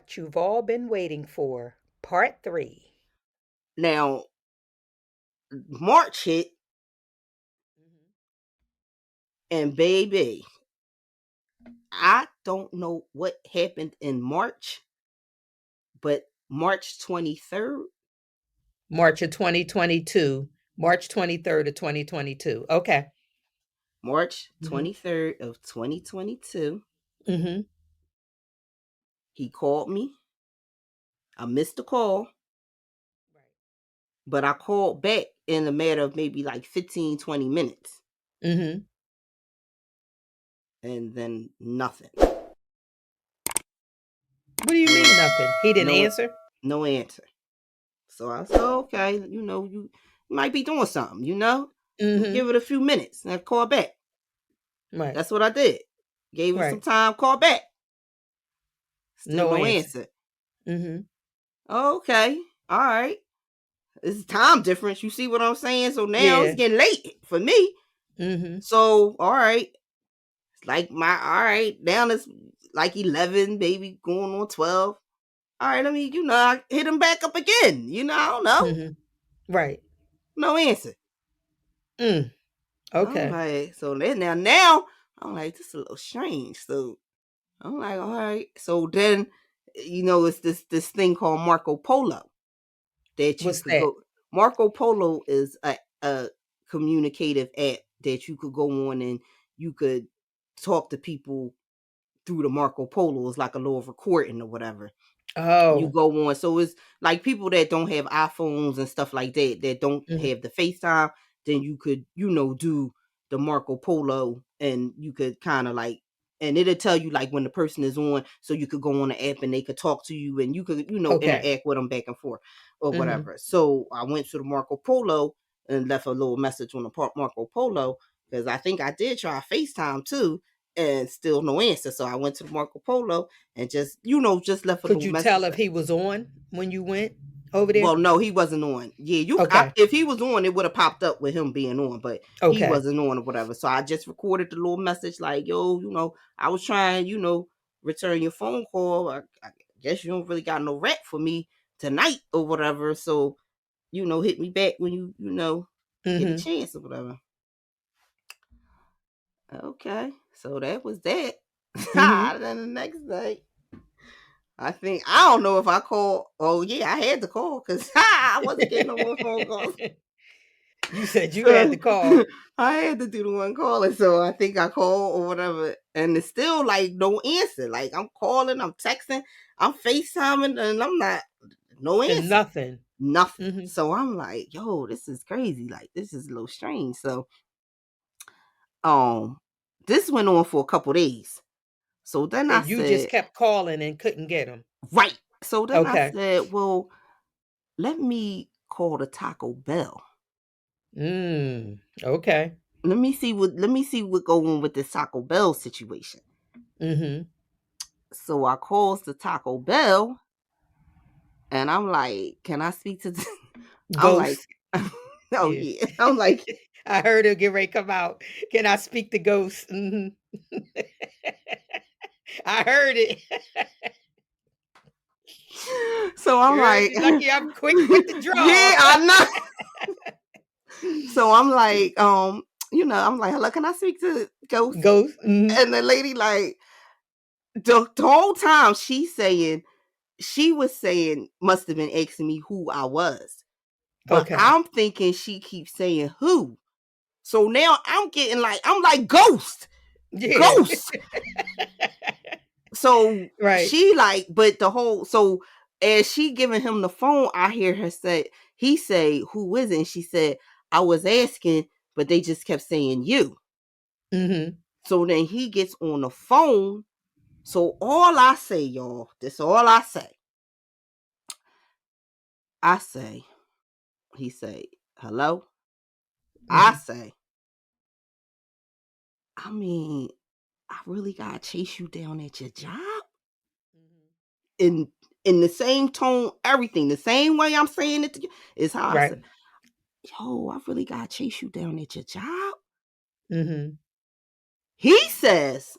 what you've all been waiting for. Part 3. Now, March hit, and baby, I don't know what happened in March, but March 23rd, March of 2022. March 23rd of 2022. Okay. March Mm-hmm. 23rd of 2022, Mm-hmm. he called me. I missed the call, but I called back in a matter of maybe like 15, 20 minutes, Mm-hmm. and then nothing. What do you No, mean nothing? He didn't no, answer? no answer. So I said, okay, you might be doing something, Mm-hmm. Give it a few minutes and call back. Right. That's what I did. Gave it some Right. time, call back. Still No no answer. answer. Mm-hmm. Okay, all right. It's time difference. You see what I'm saying? So now it's Yeah. getting late for me. Mm-hmm. So, all right. It's like all right, now it's like 11, maybe going on 12. All right, let me, I hit him back up again. I don't know. Mm-hmm. Right. No answer. Mm. I'm Okay. like, so then now, I'm like, this is a little strange. So I'm like, all right. So then, it's this thing called Marco Polo that you What's could that? go. Marco Polo is a communicative app that you could go on, and you could talk to people through the Marco Polo. It's like a little recording or whatever. You Oh. go on. So it's like people that don't have iPhones and stuff like that don't Mm-hmm. have the FaceTime, then you could, do the Marco Polo, and you could kind of like, and it'll tell you like when the person is on, so you could go on the app and they could talk to you, and you could, Okay. interact with them back and forth or Mm-hmm. whatever. So I went to the Marco Polo and left a little message on the Marco Polo, because I think I did try FaceTime too, and still no answer. So I went to the Marco Polo and just left a Could little you message. tell if he was on when you went over there? Well, no, he wasn't on. Yeah, Okay. if he was on, it would have popped up with him being on, but he Okay. wasn't on or whatever. So I just recorded the little message like, yo, I was trying, return your phone call. I guess you don't really got no rap for me tonight or whatever. So, hit me back when you get a Mm-hmm. chance or whatever. Okay, so that was that. Mm-hmm. Then the next day, I don't know if I called. Oh yeah, I had to call because I wasn't getting no more phone calls. You said you had So to call. I had to do the one calling. So I think I called or whatever, and it's still like no answer. Like I'm calling, I'm texting, I'm FaceTiming, and I'm not no And answer, nothing. nothing. Mm-hmm. So I'm like, yo, this is crazy. Like this is a little strange. So this went on for a couple days. So then I And you just said, kept calling and couldn't get him. right. So then I Okay. said, well, let me call the Taco Bell. Okay. Let me see what going on with this Taco Bell situation. Mm-hmm. So I calls the Taco Bell, and I'm like, can I speak to I'm like, Ghost. oh Yeah. yeah. I'm like, I heard her get ready to come out. Can I speak to Ghost? Mm-hmm. I heard it. so I'm Girl, like, you lucky I'm quick with the draw. yeah, I know. So I'm like, I'm like, hello, can I speak to Ghost? Ghost. Mm-hmm. And the lady like the whole time she was saying, must have been asking me who I was. But Okay. I'm thinking she keeps saying who. So now I'm like ghost. Yeah. Ghost. So Right. she like, but so as she giving him the phone, I hear her say, he say, who is it? And she said, I was asking, but they just kept saying you. Mm-hmm. So then he gets on the phone. So all I say, y'all, this all I say. I say, he say, hello? I Mm-hmm. say, I mean, I really gotta chase you down at your job? In the same tone, everything, the same way I'm saying it to you is how I Right. said, yo, I really gotta chase you down at your job. Mm-hmm. He says,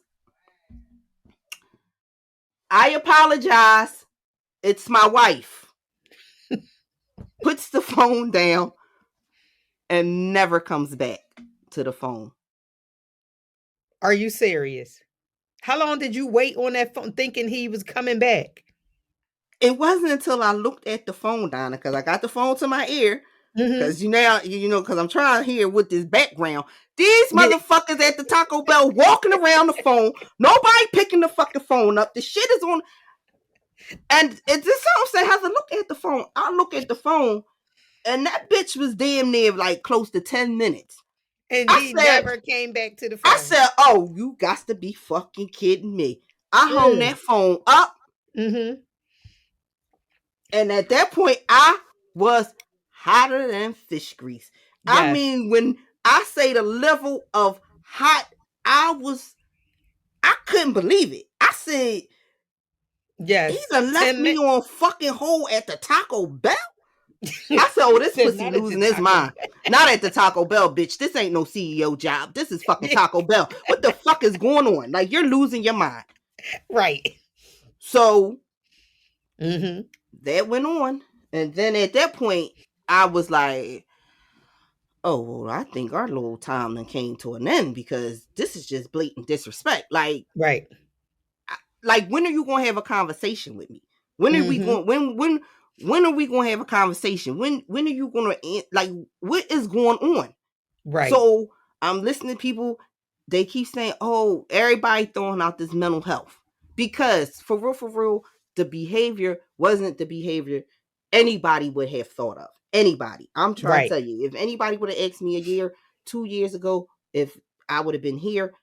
I apologize. It's my wife. Puts the phone down and never comes back to the phone. Are you serious? How long did you wait on that phone thinking he was coming back? It wasn't until I looked at the phone, Donna, because I got the phone to my ear. Mm-hmm. Because because I'm trying to hear with this background. These Yeah, motherfuckers at the Taco Bell walking around the phone. Nobody picking the fucking phone up. The shit is on. And it's this how I'm saying, have to look at the phone. I look at the phone, and that bitch was damn near like close to 10 minutes. and I he said, never came back to the I phone. said, oh, you got to be fucking kidding me. I hung Mm. that phone up, Mm-hmm. and at that point, I was hotter than fish grease. I Yes. mean, when I say the level of hot, I couldn't believe it. I said, he Yes. done left 10 me minutes. on fucking hold at the Taco Bell. I said, oh, this pussy Not at the losing his Taco mind. Bell. Not at the Taco Bell, bitch. This ain't no CEO job. This is fucking Yeah, Taco Bell. What the fuck is going on? Like, you're losing your mind. right. So Mm-hmm. that went on. And then at that point, I was like, oh, well, I think our little time then came to an end because this is just blatant disrespect. Right. Like when are you gonna have a conversation with me? When are we Mm-hmm. going? When are we gonna have a conversation? When are you gonna like? What is going on? Right. So I'm listening to people. They keep saying, "Oh, everybody throwing out this mental health," because for real, the behavior wasn't the behavior anybody would have thought of. Anybody. I'm trying to Right. tell you, if anybody would have asked me a year, 2 years ago, if I would have been here,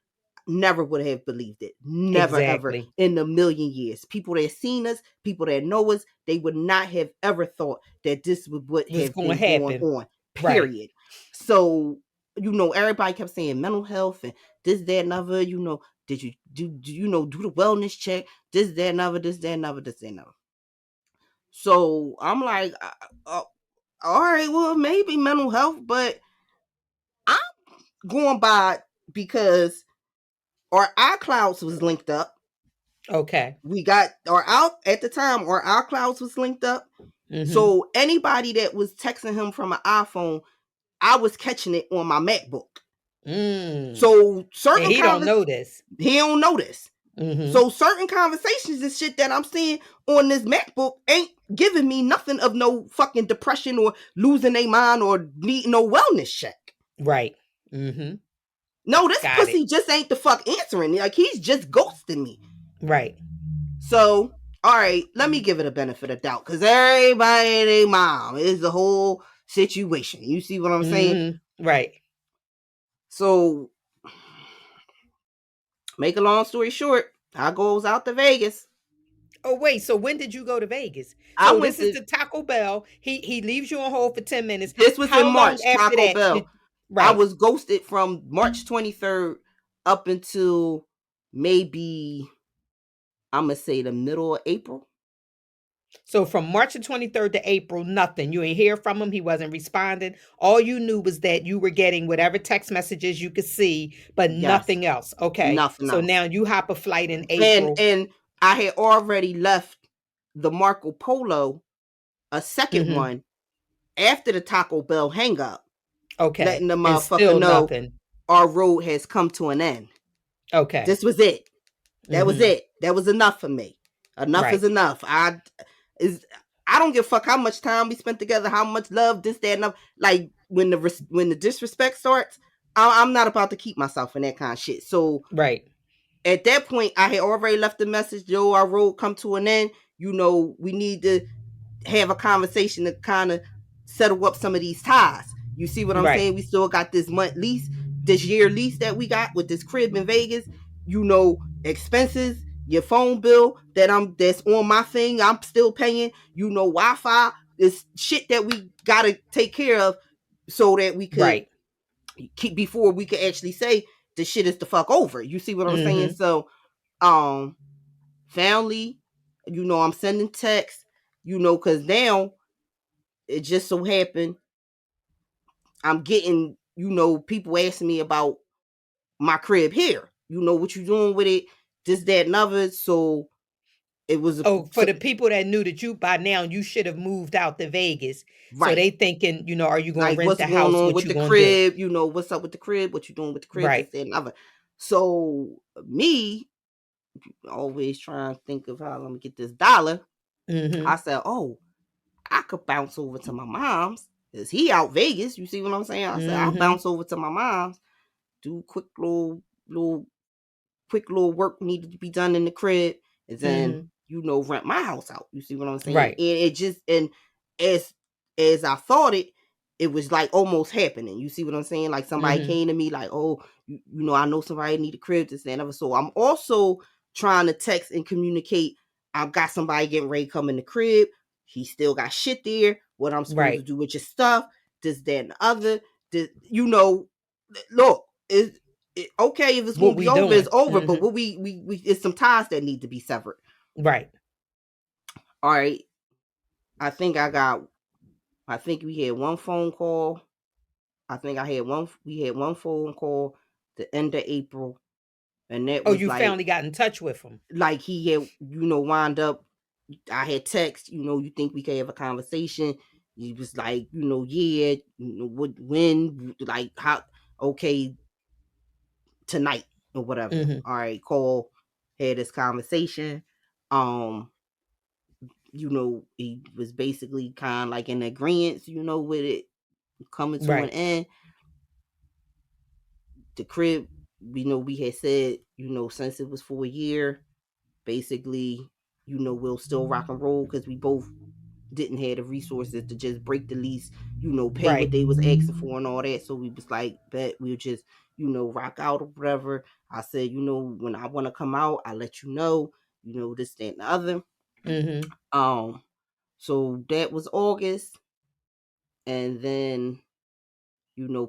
never would have believed it. Never ever Exactly. in a million years. People that seen us, people that know us, they would not have ever thought that this would What's have going been to going happen? on. Right. Period. So, everybody kept saying mental health and this, that, and other, did you do the wellness check? This, that, and other, this, that, and other, this, that, and other. So I'm like, all right, well, maybe mental health, but I'm going by because our iClouds was linked up. Okay. We got or out at the time, or our clouds was linked up. Mm-hmm. So anybody that was texting him from an iPhone, I was catching it on my MacBook. Mm. So And he don't know this. he don't notice. Mm-hmm. So certain conversations and shit that I'm seeing on this MacBook ain't giving me nothing of no fucking depression or losing a mind or needing no wellness check. Right. Mm-hmm. No, this Got it. pussy just ain't the fuck answering. Like, he's just ghosting me. Right. So, all right, let me give it a benefit of doubt because everybody and their mom is the whole situation. You see what I'm saying? Mm-hmm. Right. So, make a long story short, I goes out to Vegas. Oh, wait. So when did you go to Vegas? I So went this is to the Taco Bell. He leaves you on hold for 10 minutes. this was in How long March, after Taco that Bell. did I right. was ghosted from March 23rd up until maybe I'm gonna say the middle of April. So from March the 23rd to April, nothing. You ain't hear from him. He wasn't responding. All you knew was that you were getting whatever text messages you could see, but Yes, nothing else. Okay. nothing So else. now you hop a flight in And April. and I had already left the Marco Polo, a second Mm-hmm. one, after the Taco Bell hang up, Okay. letting the And motherfucker still know nothing. our road has come to an end. Okay. This was it. That was Mm-hmm. it. That was enough for me. Enough is Right. enough. Is I don't give a fuck how much time we spent together, how much love, this, that, and other. Like when the disrespect starts, I'm not about to keep myself in that kind of shit. So Right. at that point, I had already left the message, yo, our road come to an end. We need to have a conversation to kind of settle up some of these ties. You see what I'm Right. saying? We still got this month lease, this year lease that we got with this crib in Vegas. Expenses, your phone bill that's on my thing, I'm still paying. Wi-Fi, this shit that we gotta take care of so that we could Right. keep before we could actually say the shit is the fuck over. You see what I'm saying? Mm-hmm. So, family, I'm sending texts, because now it just so happened I'm getting, people asking me about my crib here. What you doing with it? This, that, and other. So It was a Oh, for the people that knew that you by now you should have moved out to Vegas. So right. they thinking, are you gonna Like rent what's the going house? on What with you the gonna do? crib? What's up with the crib? What you doing with the crib? This Right. that, and other. So me always trying to think of how let me get this dollar. I Mm-hmm. said, oh, I could bounce over to my mom's. Is he out Vegas? You see what I'm saying? I said, I'll Mm-hmm. bounce over to my mom's, do little quick little work needed to be done in the crib, and then Mm-hmm. rent my house out. You see what I'm saying? And Right. it just and as as I thought it was like almost happening. You see what I'm saying? Like somebody Mm-hmm. came to me like, oh, I know somebody need a crib to stand up. So I'm also trying to text and communicate. I've got somebody getting ready to come in the crib. He still got shit there. What I'm supposed to Right. do with your stuff? This, that, and the other. This, look, okay, if it's What gonna be we over, it's doing? over. But Mm-hmm. what we it's some ties that need to be severed. Right. All right. I think I got I think we had one phone call. I think I had one we had one phone call the end of April. And that Oh, was you finally got in touch with him. like he had, wound up. I had text, you think we could have a conversation. He was like, yeah, what when like how okay, tonight or whatever. Mm-hmm. All right, call, had this conversation. Um, he was basically kind of like in agreement, with it coming to an Right. end. The crib, we had said, since it was for a year, basically, we'll still rock and roll because we both didn't have the resources to just break the lease, pay what Right. they was asking for and all that. So we was like, bet we'll just, rock out or whatever. I said, when I want to come out, I let you know, this, that, and the other. Mm-hmm. Um, so that was August. And then,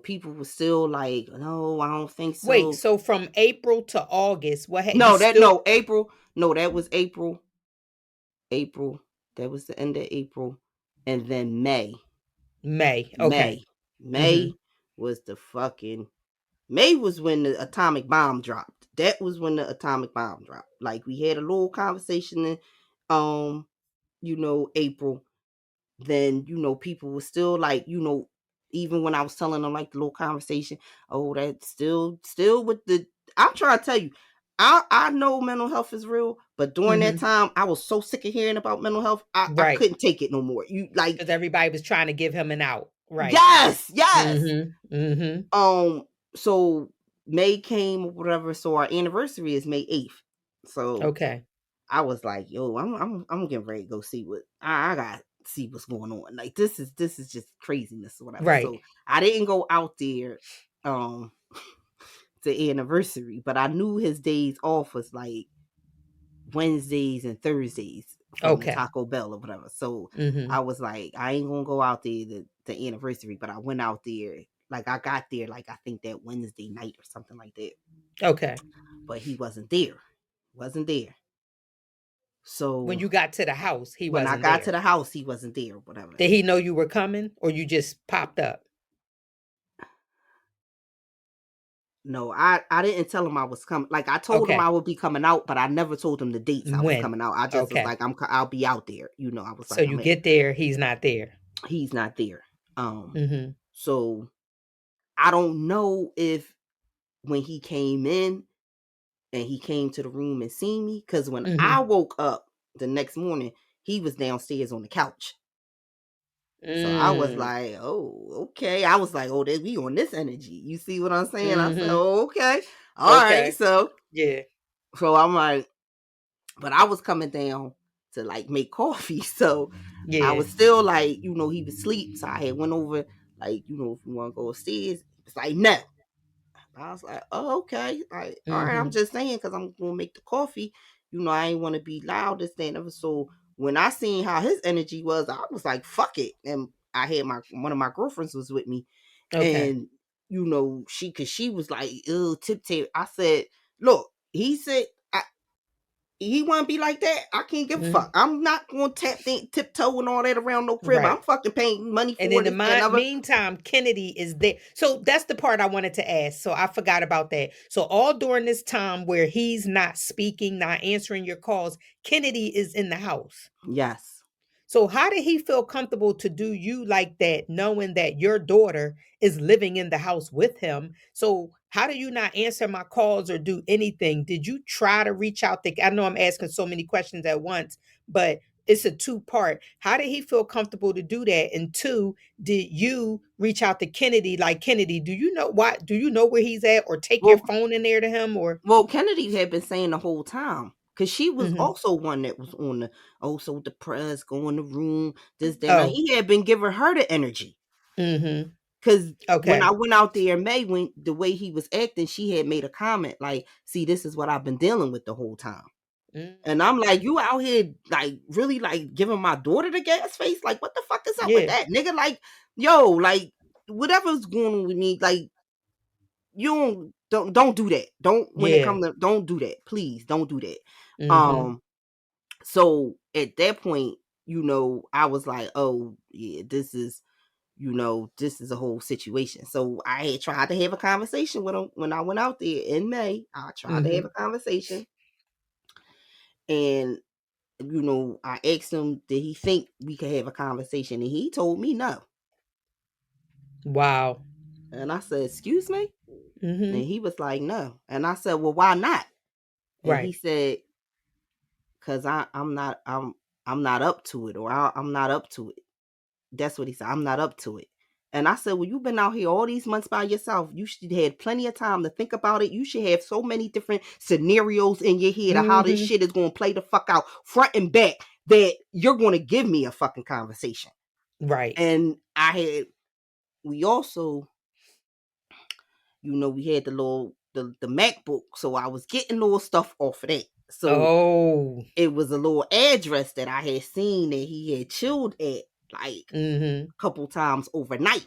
people were still like, no, I don't think Wait, so. so from April to August, what had you No, still April. No, that was April. April. That was the end of April. And then May. May? Okay. May. Mm-hmm. May was the fucking May was when the atomic bomb dropped. That was when the atomic bomb dropped. Like we had a little conversation in April. Then, people were still like, even when I was telling them like the little conversation, oh, that's still with the I'm trying to tell you, I know mental health is real, but during that Mm-hmm. time, I was so sick of hearing about mental health, I Right. couldn't take it no more. You like, Because everybody was trying to give him an out. Right. yes, yes. Mm-hmm. Mm-hmm. So May came or whatever, so our anniversary is May 8th. So Okay. I was like, yo, I'm getting ready to go see what I got see what's going on. Like this is just craziness or whatever. Right. So I didn't go out there um to anniversary, but I knew his days off was like Wednesdays and Thursdays from the Okay. Taco Bell or whatever. So Mm-hmm. I was like, I ain't gonna go out there to anniversary, but I went out there. Like I got there like I think that Wednesday night or something like that. Okay. But he wasn't there. Wasn't there. When So you got to the house, he when I wasn't got to there. the house, he wasn't there, whatever. Did he know you were coming or you just popped up? No, I didn't tell him I was coming. Like I told him I Okay. would be coming out, but I never told him the dates I was When? coming out. I just was Okay. like, I'll be out there. I was So like, you I'm at. get there, he's not there. He's not there. Mm-hmm. So I don't know if when he came in and he came to the room and seen me, because when I Mm-hmm. woke up the next morning, he was downstairs on the couch. So I was Mm. like, oh, okay. I was like, oh, we on this energy. You see what I'm saying? I said, Mm-hmm. oh, okay. All right. Okay. Yeah. So I'm like, but I was coming down to like make coffee. So I Yeah. was still like, he was asleep. So I had went over, like, if you want to go upstairs. It's like, no. I was like, oh, okay. Like, all right, I'm Mm-hmm. just saying because I'm gonna make the coffee. I ain't want to be loud this day and ever. So when I seen how his energy was, I was like, fuck it. And I had one of my girlfriends was with me, Okay. and she was like, ew, tip tape. I said, look, he said he want to be like that. I can't give a Mhm. fuck. I'm not going to tiptoe and all that around no crib. Right. I'm fucking paying money And for in the this, that, and other. meantime, Kennedy is there. So that's the part I wanted to ask. So I forgot about that. So all during this time where he's not speaking, not answering your calls, Kennedy is in the house. Yes. So how did he feel comfortable to do you like that, knowing that your daughter is living in the house with him? So how do you not answer my calls or do anything? Did you try to reach out to, I know I'm asking so many questions at once, but it's a two part. How did he feel comfortable to do that? And two, did you reach out to Kennedy like, Kennedy, do you know what? Do you know where he's at, or take your Well, phone in there to him, or? well, Kennedy had been saying the whole time. Cause she was Mhm. also one that was on the so depressed, go in the room, this, then Oh. he had been giving her the energy. Mhm. Cause when I Okay. went out there in May, when the way he was acting, she had made a comment like, "See, this is what I've been dealing with the whole time." And I'm like, Mm. "You out here like really like giving my daughter the gas face? Like, what the fuck is up with Yeah. that, nigga? Like, yo, like whatever's going on with me, like you don't do that. Don't when it Yeah. comes to don't do that. Please don't do that." Mhm. Um, so at that point, I was like, "Oh yeah, this is a whole situation." So I had tried to have a conversation with him when I went out there in May. I tried to have a Mhm. conversation, and I asked him, did he think we could have a conversation? And he told me no. Wow. And I said, "Excuse me?" And Mhm. he was like, "No." And I said, "Well, why not?" And he Right. said, "Cause I'm not up to it, or I'm not up to it." That's what he said. "I'm not up to it." And I said, "Well, you've been out here all these months by yourself. You should have had plenty of time to think about it. You should have so many different scenarios in your head of how this Mhm. shit is going to play the fuck out front and back that you're going to give me a fucking conversation." Right. And we also, we had the MacBook. So I was getting little stuff off of that. So Oh. it was a little address that I had seen that he had chilled at like Mhm. a couple times overnight.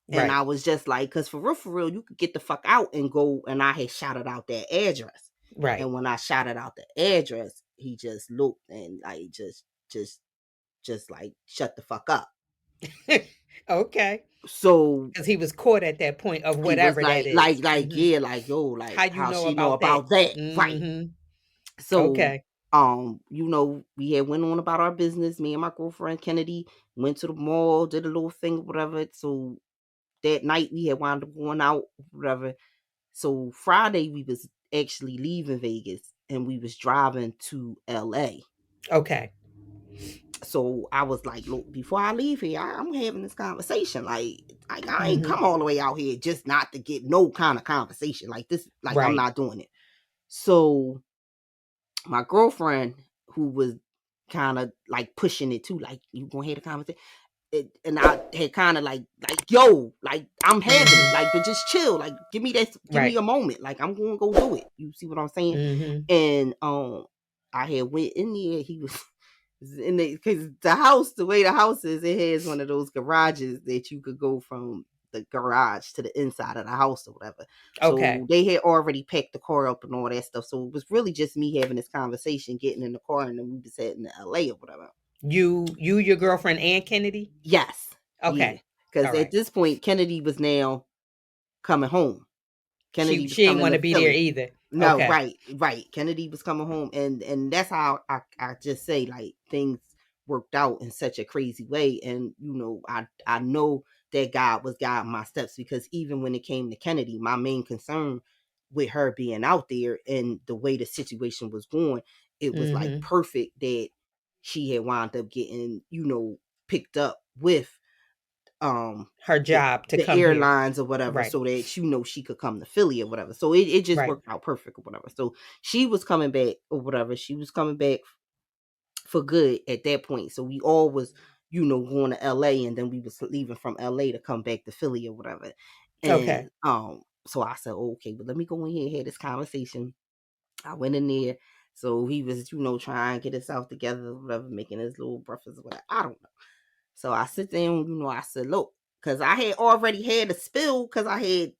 And Right. I was just like, because for real, you could get the fuck out and go. And I had shouted out that address. Right. And when I shouted out the address, he just looked and like just like shut the fuck up. Okay. So Because he was caught at that point of he was whatever that like, is. Mhm. yeah, like, yo, How like you how know she know about that? about that, right? Mhm. So, Okay. we had went on about our business. Me and my girlfriend Kennedy went to the mall, did a little thing, whatever. So that night we had wound up going out, whatever. So Friday we was actually leaving Vegas and we was driving to LA. Okay. So I was like, look, before I leave here, I'm having this conversation. Like I ain't Mhm. come all the way out here just not to get no kind of conversation like this. Like I'm Right. not doing it. So my girlfriend, who was kind of like pushing it too, like, you gonna have a conversation. And I had kind of like, yo, like I'm having it, Mhm. like, but just chill, like give me Right. a moment, like I'm gonna go do it. You see what I'm saying? Mhm. And I had went in there. He was in the because the way the house is, it has one of those garages that you could go from the garage to the inside of the house or whatever. Okay. So they had already packed the car up and all that stuff. So it was really just me having this conversation, getting in the car, and then we was heading to LA or whatever. You, your girlfriend, and Kennedy? Yes. Yeah. Okay. Because All at right. this point, Kennedy was now coming home. She Kennedy was she didn't coming want to to be there Philly. either. No, Okay. right. Kennedy was coming home, and that's how I just say like things worked out in such a crazy way. And I know that God was guiding my steps, because even when it came to Kennedy, my main concern with her being out there and the way the situation was going, it was like Mhm. perfect that she had wound up getting picked up with um Her the job to the come here. airlines or whatever, Right. so that she could come to Philly or whatever. So it just Right. worked out perfect or whatever. So she was coming back or whatever. She was coming back for good at that point. So we all was, going to LA, and then we was leaving from LA to come back to Philly or whatever. Okay. And so I said, oh, okay, but let me go in here and have this conversation. I went in there. So he was, trying to get himself together, whatever, making his little breakfast or whatever. I don't know. So I sit down, I said, look, because I had already had a spill, because I had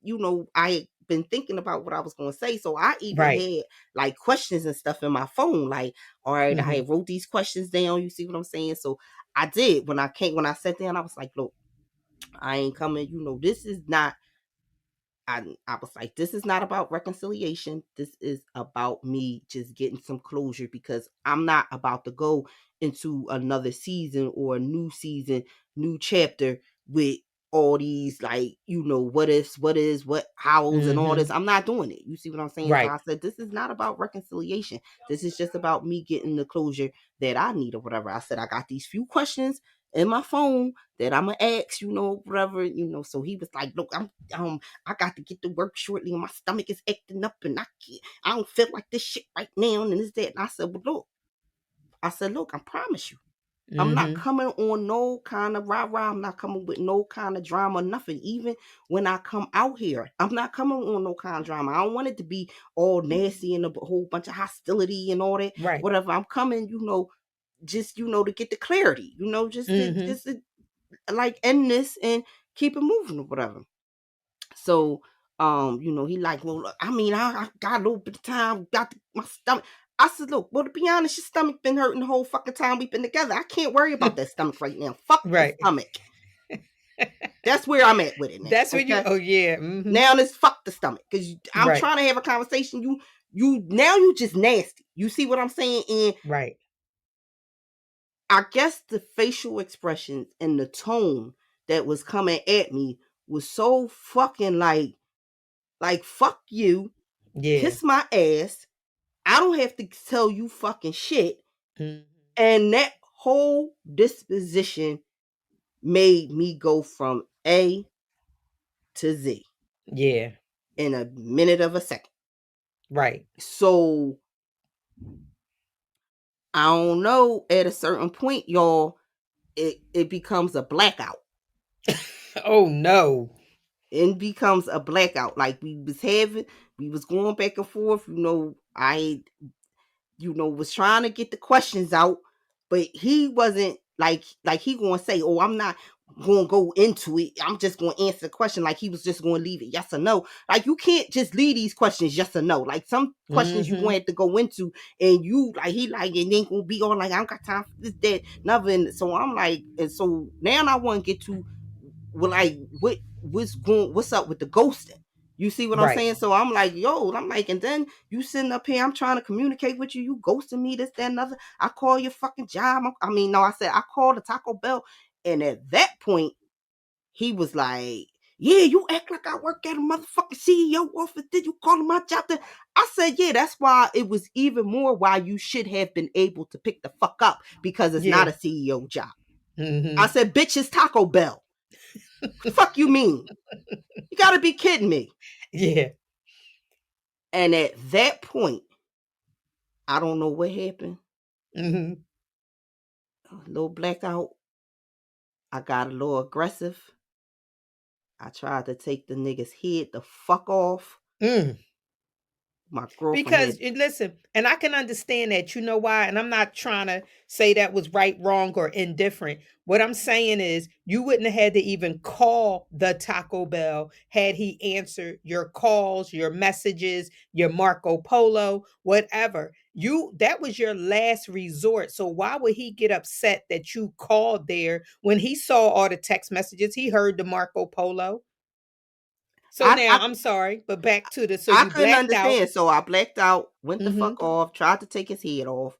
been thinking about what I was going to say. So I even Right. had like questions and stuff in my phone. Like, all right, I Mhm. wrote these questions down. You see what I'm saying? So I did. When I sat down, I was like, look, I ain't coming. This is not. I was like, this is not about reconciliation. This is about me just getting some closure, because I'm not about to go into another season or a new season, new chapter with all these, like, what ifs, what is, what howls, and all this. Mhm. I'm not doing it. You see what I'm saying? So Right. I said, this is not about reconciliation. This is just about me getting the closure that I need or whatever. I said, I got these few questions in my phone that I'm gonna ask, whatever. So he was like, look, I got to get to work shortly, and my stomach is acting up, and I don't feel like this shit right now, and this, that. And I said, well, look, I promise you, I'm not Mhm. coming on no kind of rah-rah. I'm not coming with no kind of drama, nothing. Even when I come out here, I'm not coming on no kind of drama. I don't want it to be all nasty and a whole bunch of hostility and all that, Right. whatever. I'm coming, just, to get the clarity, Mhm. just to, like, end this and keep it moving or whatever. So, he like, well, look, I mean, I got a little bit of time, my stomach. I said, look, well, to be honest, your stomach been hurting the whole fucking time we've been together. I can't worry about that stomach right now. Fuck the Right. stomach. That's where I'm at with it now. That's when you Okay. oh yeah. Mhm. Now let's fuck the stomach, because I'm Right. trying to have a conversation. You now you just nasty. You see what I'm saying? And Right. I guess the facial expressions and the tone that was coming at me was so fucking like fuck you, Yeah. kiss my ass. I don't have to tell you fucking shit. Mhm. And that whole disposition made me go from A to Z Yeah. in a minute of a second. Right. So I don't know, at a certain point, y'all, it becomes a blackout. Oh no. It becomes a blackout. Like, we was going back and forth. Was trying to get the questions out, but he wasn't like he gonna say, oh, I'm not gonna go into it. I'm just gonna answer the question. Like, he was just gonna leave it yes or no. Like, you can't just leave these questions yes or no. Like, some questions you gonna Mhm. have to go into, and you like he like it ain't gonna be all like, I don't got time for this, that, nothing. So I'm like, and so now I want to get to, well, like, what's up with the ghosting? You see what I'm Right. saying? So I'm like, yo, I'm like, and then you sitting up here, I'm trying to communicate with you, you ghosting me, this, that, another. I call your fucking job. I mean, no, I said I called the Taco Bell, and at that point, he was like, yeah, you act like I work at a motherfucking CEO office. Did you call my job? I said, yeah, that's why it was even more why you should have been able to pick the fuck up, because it's not Yeah. a CEO job. I Mhm. said, bitch, it's Taco Bell. Fuck you mean? You gotta be kidding me. Yeah. And at that point, I don't know what happened. Mhm. A little blackout. I got a little aggressive. I tried to take the nigga's head the fuck off. Mm. My girlfriend Because had. listen, and I can understand that. You know why? And I'm not trying to say that was right, wrong, or indifferent. What I'm saying is you wouldn't have had to even call the Taco Bell had he answered your calls, your messages, your Marco Polo, whatever. That was your last resort. So why would he get upset that you called there when he saw all the text messages? He heard the Marco Polo. So I, now I I'm sorry, but back to the so I you couldn't blacked out. understand, so I blacked out, went the Mhm. fuck off, tried to take his head off.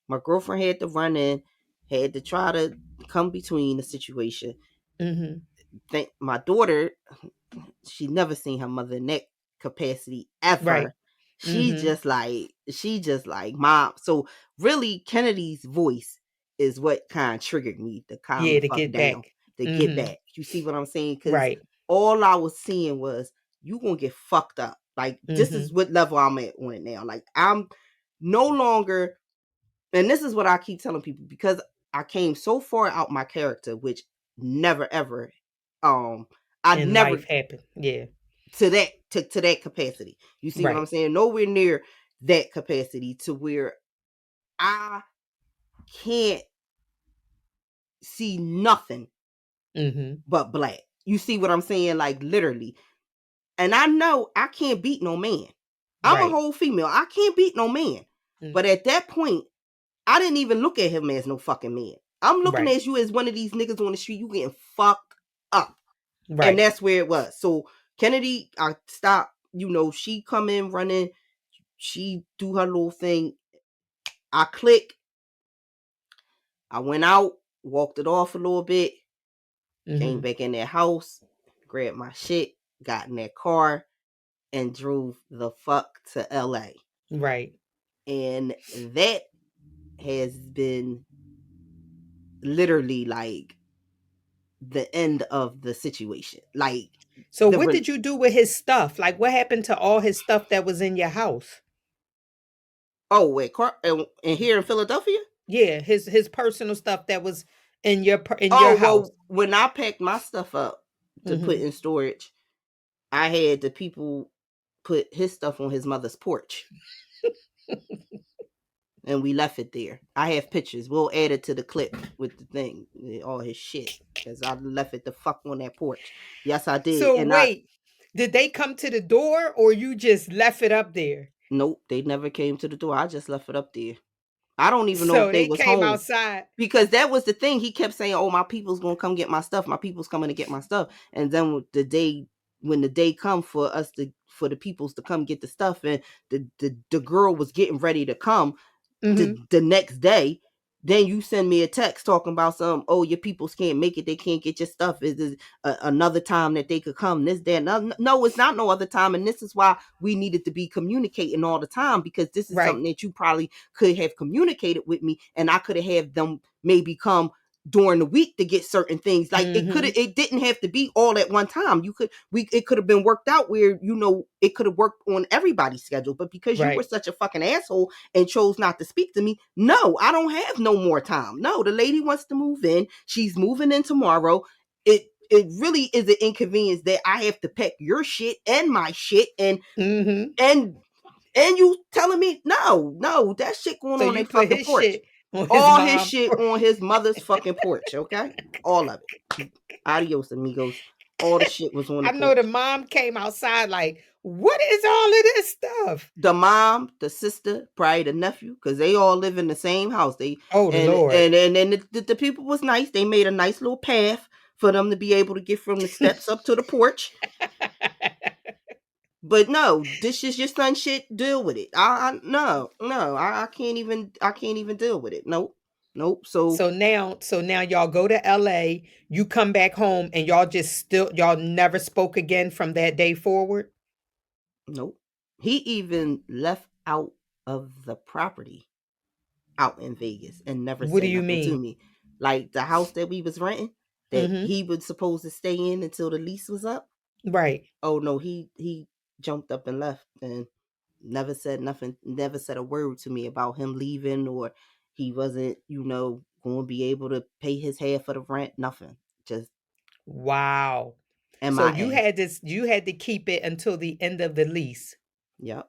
My girlfriend had to run in, had to try to come between the situation. Mhm. Think my daughter, she never seen her mother in that capacity Right. ever. Mhm. She just like mom. So really, Kennedy's voice is what kind of triggered me to calm Yeah, the to fuck get down, back. to get Mhm. back. You see what I'm saying? Because Right. all I was seeing was, you gonna get fucked up. Like, this is Mhm. what level I'm at on it now. Like, I'm no longer, and this is what I keep telling people, because I came so far out my character, which never ever, I And never life happened. Yeah. to that capacity. You see what I'm Right. saying? Nowhere near that capacity to where I can't see nothing Mhm. but black. You see what I'm saying? Like, literally. And I know I can't beat no man. I'm a Right. whole female. I can't beat no man. Mm. But at that point, I didn't even look at him as no fucking man. I'm looking Right. at you as one of these niggas on the street. You getting fucked up. And Right. that's where it was. So Kennedy, I stopped. She come in running. She do her little thing. I click. I went out, walked it off a little bit, came Mhm. back in that house, grabbed my shit, got in that car, and drove the fuck to LA. Right. And that has been literally like the end of the situation. Like So the what did you do with his stuff? Like what happened to all his stuff that was in your house? oh wait, and here in Philadelphia. Yeah, his personal stuff that was in your Oh house. well, when I packed my stuff up to put Mhm. in storage, I had the people put his stuff on his mother's porch, and we left it there. I have pictures. We'll add it to the clip with the thing, all his shit, because I left it the fuck on that porch. Yes, I did, So and I wait, did they come to the door or you just left it up there? nope, they never came to the door. I just left it up there. I don't even know if So they they was came home. outside. Because that was the thing. He kept saying, "Oh, my people's gonna come get my stuff. My people's coming to get my stuff." And then when the day come for the peoples to come get the stuff, and the girl was getting ready to come, Mhm. the next day, then you send me a text talking about some, oh, your peoples can't make it, they can't get your stuff. Is another time that they could come? This, that, no, it's not no other time, and this is why we needed to be communicating all the time, because this is Right. something that you probably could have communicated with me, and I could have had them maybe come during the week to get certain things. Like Mhm. it didn't have to be all at one time. It could have been worked out where it could have worked on everybody's schedule, but because you were Right. such a fucking asshole and chose not to speak to me, no, I don't have no more time. No, the lady wants to move in. She's moving in tomorrow. It really is an inconvenience that I have to pack your shit and my shit, Mhm. and you telling me no, that shit going So on you their put fucking his porch. shit on his All his mom. shit on his mother's fucking porch, okay? All of it. Adios, amigos. All the shit was on the I know the porch. mom came outside like, "What is all of this stuff?" The mom, the sister, probably the nephew, because they all live in the same house. They Oh Lord. and the people was nice. They made a nice little path for them to be able to get from the steps up to the porch. But no, this is your son shit. Deal with it. I can't even deal with it. Nope, nope. So So now y'all go to LA, you come back home and y'all never spoke again from that day forward? nope. He even left out of the property out in Vegas and never What do said you nothing to mean? me. Like the house that we was renting, that Mhm. he was supposed to stay in until the lease was up. Right. Oh no, he jumped up and left and never said nothing, never said a word to me about him leaving, or he wasn't, going to be able to pay his half of the rent, nothing. Just Wow. So MIA. you had to keep it until the end of the lease. Yep.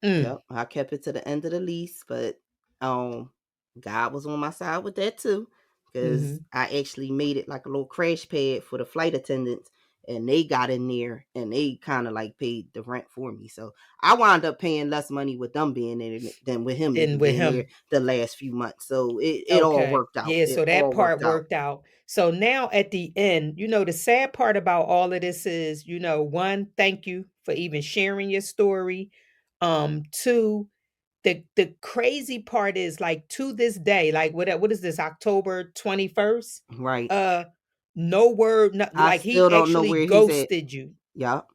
Mm. Yep, I kept it to the end of the lease, but um, God was on my side with that too, because Mhm. I actually made it like a little crash pad for the flight attendants, and they got in there and they kind of like paid the rent for me. So I wound up paying less money with them being in it than with him even And with being there him. the last few months. So it all Okay. worked out. Yeah, It so that all part worked out. worked out. So now at the end, the sad part about all of this is, one, thank you for even sharing your story. Two, the crazy part is like to this day, like what is this, October 21st? Right. Uh no word, I like still he don't know actually where he's at. ghosted you Yep.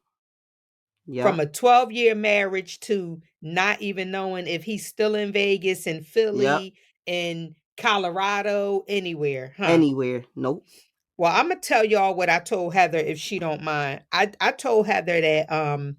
from Yep. a 12-year marriage to not even knowing if he's still in Vegas, in Yep. Philly, in Colorado, anywhere, huh? Anywhere. Nope. Well, I'm gonna tell y'all what I told Heather if she don't mind. I told Heather that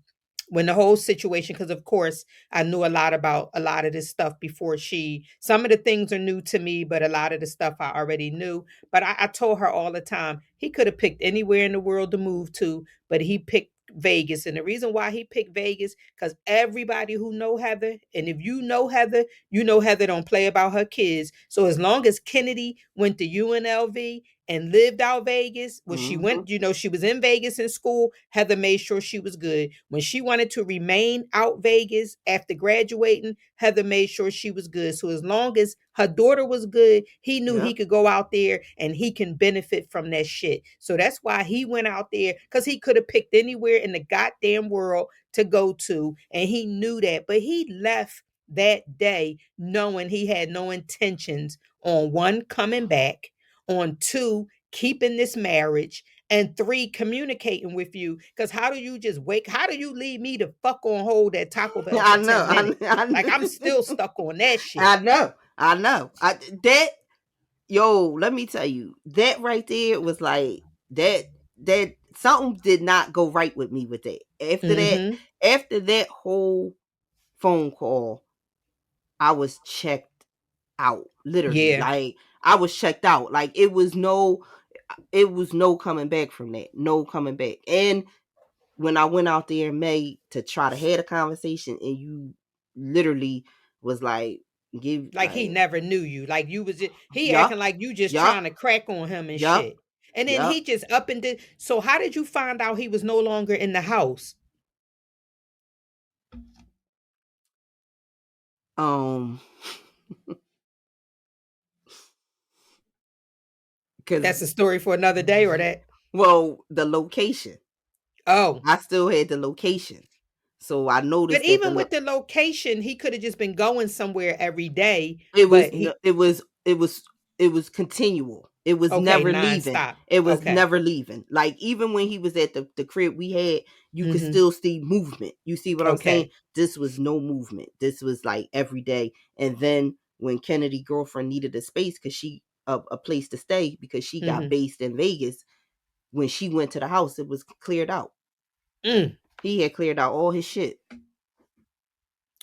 when the whole situation, because of course I knew a lot about a lot of this stuff before some of the things are new to me, but a lot of the stuff I already knew. But I told her all the time he could have picked anywhere in the world to move to, but he picked Vegas. And the reason why he picked Vegas, because everybody who know Heather, and if you know Heather, you know Heather don't play about her kids. So as long as Kennedy went to UNLV and lived out Vegas. When she Mm-hmm. went, she was in Vegas in school. Heather made sure she was good. When she wanted to remain out Vegas after graduating, Heather made sure she was good. So as long as her daughter was good, he knew he Yep. could go out there and he can benefit from that shit. So that's why he went out there, because he could have picked anywhere in the goddamn world to go to, and he knew that. But he left that day knowing he had no intentions on one, coming back, on two, keeping this marriage, and three, communicating with you. Because how do you just wake? How do you leave me to fuck on hold at Taco Bell I for know. 10 minutes? I Like, I'm still know. stuck on that shit. I know. I know. That yo, let me tell you, that right there was like that something did not go right with me with that. Mm-hmm. After that whole phone call, I was checked out. Literally. Yeah. Like I was checked out. Like it was no coming back from that. No coming back. And when I went out there in May to try to have a conversation and you literally was like give Like he like never knew you. Like you was just, he acting yup, like you just yup, trying to crack on him and yup, shit. And then he yup. just up and did. So how did you find out he was no longer in the house? Um That's because a story for another day, or that? well, the location. Oh. I still had the location. So I But noticed that even with the location, he could have just been going somewhere every day. it was But no, he, it was continual. It was okay, never leaving. nonstop. It was Okay. never leaving. Like even when he was at the crib we had, you could Mm-hmm. still see movement. You see what I'm saying? Okay. This was no movement. This was like every day. And then when Kennedy girlfriend needed a space because she a place to stay because she got Mm-hmm. based in Vegas, when she went to the house, it was cleared out. Mm. He had cleared out all his shit.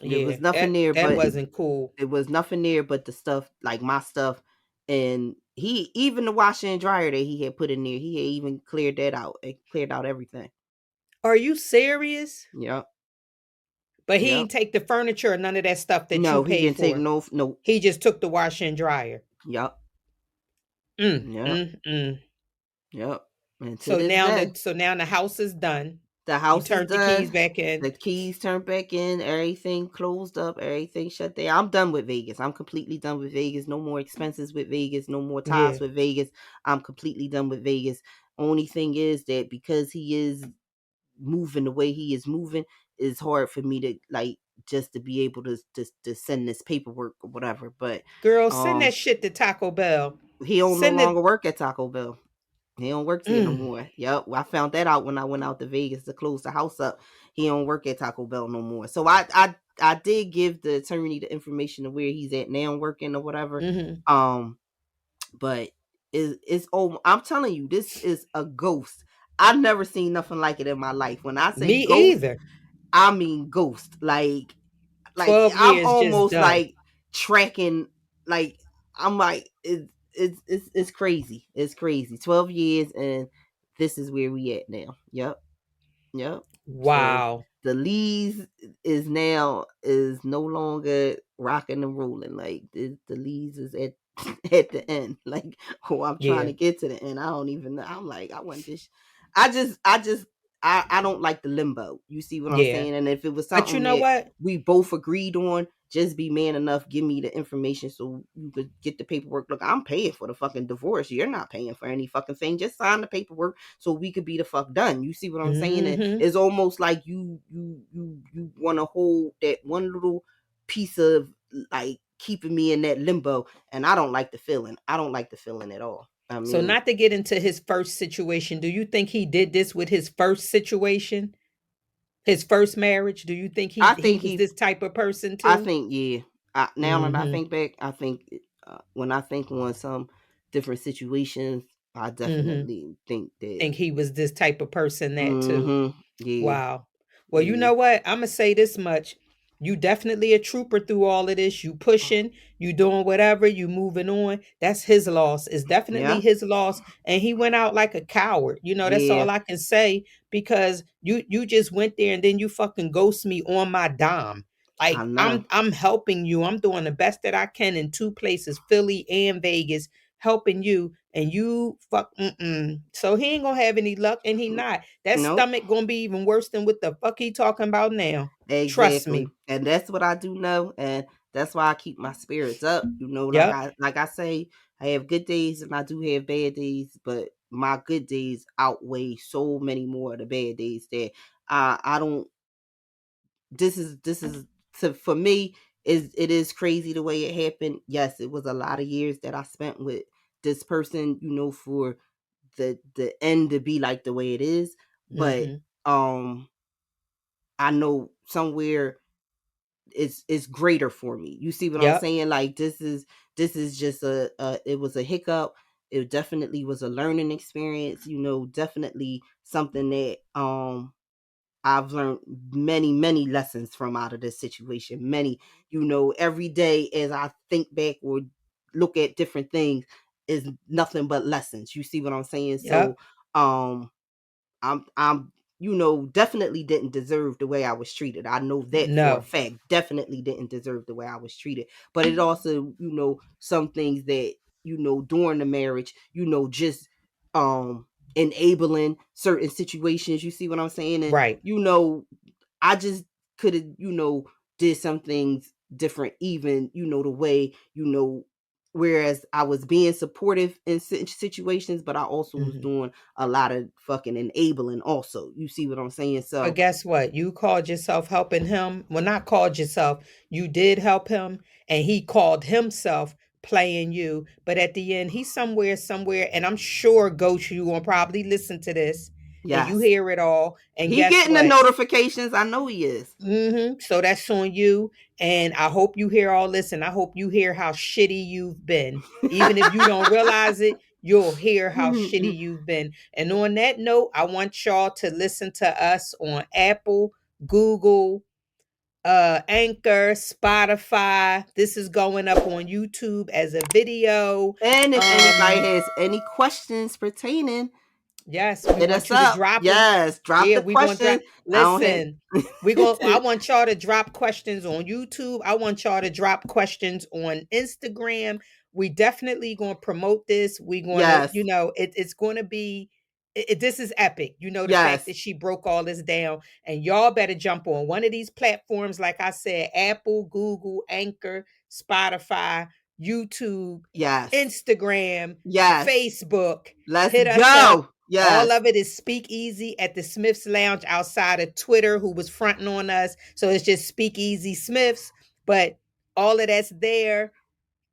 There Yeah. was nothing That there that but wasn't cool. there was nothing there but the stuff, like my stuff. And he even the washer and dryer that he had put in there, he had even cleared that out. It cleared out everything. Are you serious? Yep. But he Yep. didn't take the furniture or none of that stuff that you No, he paid didn't take for. no. He just took the washer and dryer. Yep. Mm, Yep. mm, mm. Yep. And to So this now day, that so now the house is done. the You house is turned the keys done. back in. The keys turned back in. Everything closed up. Everything shut down. I'm done with Vegas. I'm completely done with Vegas. No more expenses with Vegas. No more ties Yeah. with Vegas. I'm completely done with Vegas. Only thing is that because he is moving the way he is moving, it's hard for me to like just to be able to send this paperwork or whatever. But Girl, send that um, shit to Taco Bell. he don't no Send it. longer work at Taco Bell. He don't work there no Mm, more. Yep, I found that out when I went out to Vegas to close the house up. He don't work at Taco Bell no more. So I did give the attorney the information of where he's at now working or whatever. mm-hmm. Um, but it's oh, I'm telling you, this is a ghost. I've never seen nothing like it in my life. When I say Me ghost, either. I mean ghost. Like 12 I'm years just almost done. like tracking. Like I'm like it's crazy. It's crazy. 12 years and this is where we at now. Yep. Yep. So Wow. the leads is no longer rocking and rolling. Like the leads is at at the end. Like oh, I'm trying Yeah. to get to the end. I don't even know. I'm like I want this. I just I don't like the limbo. You see what I'm Yeah. saying? And if it was But you something know that what? we both agreed on, just be man enough, give me the information so you could get the paperwork. Look, I'm paying for the fucking divorce. You're not paying for any fucking thing. Just sign the paperwork so we could be the fuck done. You see what I'm saying? And Mm-hmm. it's almost like you want to hold that one little piece of like keeping me in that limbo, and I don't like the feeling. I don't like the feeling at all. I So mean, not to get into his first situation, do you think he did this with his first situation? His first marriage? Do you think he I he think was he. this type of person I too? think yeah. Now that I Mm-hmm. think back, I think when I think on some different situations, I Mm-hmm. definitely think that. Think he was this type of person that too. Mm-hmm. Yeah. Wow. Well, you Yeah. know what? I'm gonna say this much. You definitely a trooper through all of this. You pushing, you doing whatever, you moving on. That's his loss. It's definitely Yeah. his loss. And he went out like a coward. That's Yeah. all I can say, because you just went there and then you fucking ghost me on my dime. I Like know. I'm helping you. I'm doing the best that I can in two places, Philly and Vegas, helping you. and you fuck so he ain't gonna have any luck, and he not. That Nope. stomach gonna be even worse than what the fuck he talking about now. Trust Exactly. me. And that's what I do know, and that's why I keep my spirits up. You know, Yep. like I say, I have good days and I do have bad days, but my good days outweigh so many more of the bad days that I don't this is for me is it is crazy the way it happened. Yes, it was a lot of years that I spent with this person, you know, for the end to be like the way it is, but Mm-hmm. um I know somewhere it's greater for me. You see what I'm Yep. saying? Like this is just a it was a hiccup. It definitely was a learning experience, you know, definitely something that I've learned many lessons from out of this situation. Many, you know, every day as I think back or look at different things is nothing but lessons. You see what I'm saying? So Yep. um I'm you know, definitely didn't deserve the way I was treated. I know that for a No. fact. Definitely didn't deserve the way I was treated. But it also, you know, some things that, you know, during the marriage, you know, just enabling certain situations. You see what I'm saying? And Right. you know, I just could have, you know, did some things different, even, you know, the way, you know, whereas I was being supportive in situations, but I also was Mm-hmm. doing a lot of fucking enabling also. You see what I'm saying? But So, guess what? You called yourself helping him. Well, not called yourself. You did help him, and he called himself playing you. But at the end, he's somewhere, and I'm sure Ghost, you gonna probably listen to this, and you yes. hear it all. And He guess getting the what? notifications. I know he is. So that's on you. And I hope you hear all this, and I hope you hear how shitty you've been. Even if you don't realize it, you'll hear how shitty you've been. And on that note, I want y'all to listen to us on Apple, Google, Anchor, Spotify. This is going up on YouTube as a video. And if anybody Um, has any questions pertaining, Yes, we hit want us you to up. drop them. Yes, drop Yeah, the we gonna questions. drop. I don't have Listen, I want y'all to drop questions on YouTube. I want y'all to drop questions on Instagram. We definitely gonna promote this. We gonna, yes, it's gonna be. This is epic. You know the fact yes, that she broke all this down, and y'all better jump on one of these platforms. Like I said, Apple, Google, Anchor, Spotify, YouTube, yes, Instagram, yes. Facebook. Let's Hit us up. go. All Yes. of it is Speakeasy at the Smiths Lounge outside of Twitter, who was fronting on us. So it's just Speakeasy Smiths, but all of that's there.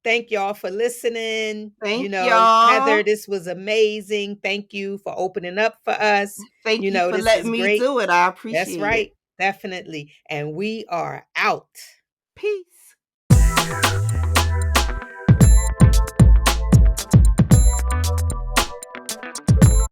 Thank y'all for listening. Thank Heather, y'all. this was amazing. Thank you for opening up for us. Thank you for This letting is me great. do it. I That's appreciate it. right. Definitely. And we are out. Peace.